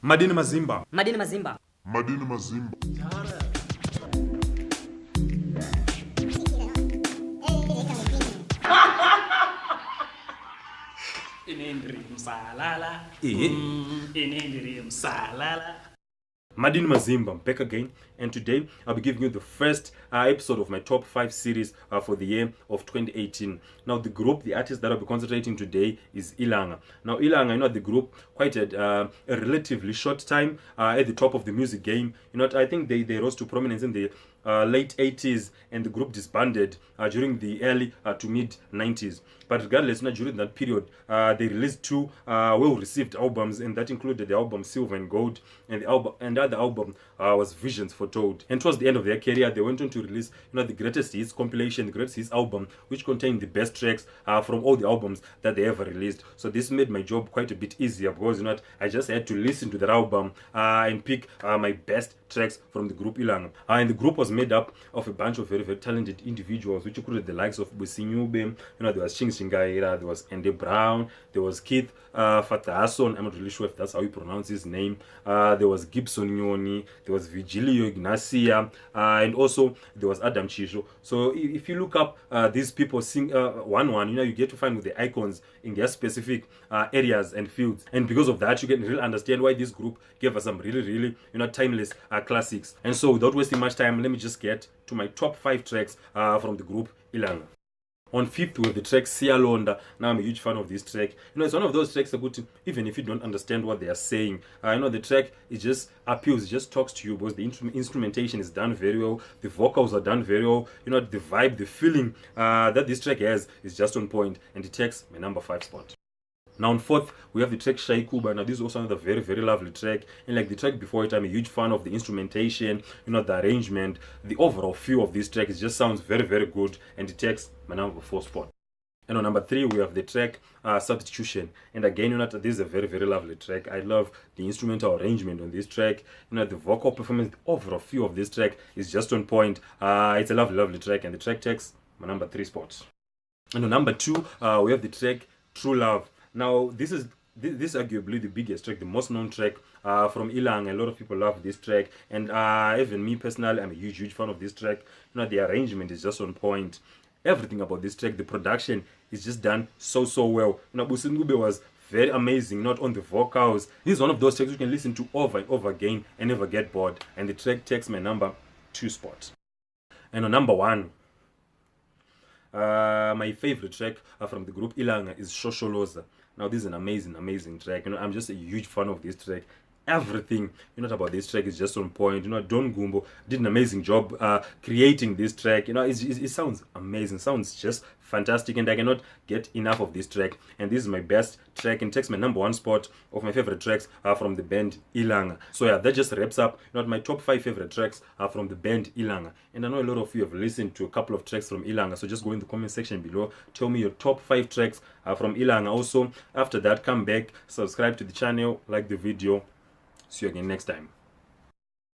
Madini Mazimba. Madini Mazimba. Madini Mazimba. Inendri msalala. Inendri msalala. Madini Mazimba, I'm back again, and today I'll be giving you the first episode of my top 5 series for the year of 2018. Now, the artist that I'll be concentrating today is Illanga. Now, Illanga, the group, quite a relatively short time at the top of the music game. I think they rose to prominence in the late 80s, and the group disbanded during the early to mid 90s. But regardless, during that period, they released 2 well-received albums, and that included the album Silver and Gold, and the other album was Visions Foretold. And towards the end of their career, they went on to release, the Greatest Hits compilation, the Greatest Hits album, which contained the best tracks from all the albums that they ever released. So this made my job quite a bit easier because, I just had to listen to that album and pick my best tracks from the group Illanga. And the group was made up of a bunch of very, very talented individuals, which included the likes of Businyube, there was Ching Shingaira, there was Andy Brown, there was Keith Fatason, I'm not really sure if that's how you pronounce his name, there was Gibson Nyoni, there was Vigilio Ignacia, and also there was Adam Chisho. So if you look up these people sing one, you get to find the icons in their specific areas and fields. And because of that, you can really understand why this group gave us some really, really, timeless classics. And so without wasting much time, let me just get to my top 5 tracks from the group Illanga. On 5th, we have the track Socialosa. Now, I'm a huge fan of this track. It's one of those tracks that good, even if you don't understand what they are saying. The track, it just appeals, it just talks to you because the instrumentation is done very well. The vocals are done very well. The vibe, the feeling that this track has is just on point, and it takes my number 5 spot. Now on 4th, we have the track Shai Kuba. Now this is also another very, very lovely track. And like the track before it, I'm a huge fan of the instrumentation, the arrangement, the overall feel of this track. It just sounds very, very good, and it takes my number 4 spot. And on number 3, we have the track Substitution. And again, this is a very, very lovely track. I love the instrumental arrangement on this track. The vocal performance, the overall feel of this track is just on point. It's a lovely, lovely track, and the track takes my number 3 spot. And on number 2, we have the track True Love. Now, this is arguably the biggest track, the most known track from Illanga. A lot of people love this track, and even me personally, I'm a huge, huge fan of this track. The arrangement is just on point. Everything about this track, the production is just done so well. Busingube was very amazing, not on the vocals. This is one of those tracks you can listen to over and over again and never get bored. And the track takes my number 2 spot. And on number 1, my favorite track from the group Illanga is Socialosa. Now this is an amazing, amazing track. I'm just a huge fan of this track. Everything about this track is just on point. Don Gumbo did an amazing job creating this track. It sounds amazing, sounds just fantastic, and I cannot get enough of this track. And this is my best track and takes my number 1 spot of my favorite tracks from the band Illanga. So yeah, that just wraps up my top 5 favorite tracks from the band Illanga. And I know a lot of you have listened to a couple of tracks from Illanga, so just go in the comment section below, tell me your top 5 tracks from Illanga. Also, after that, come back, subscribe to the channel, like the video. See you again next time.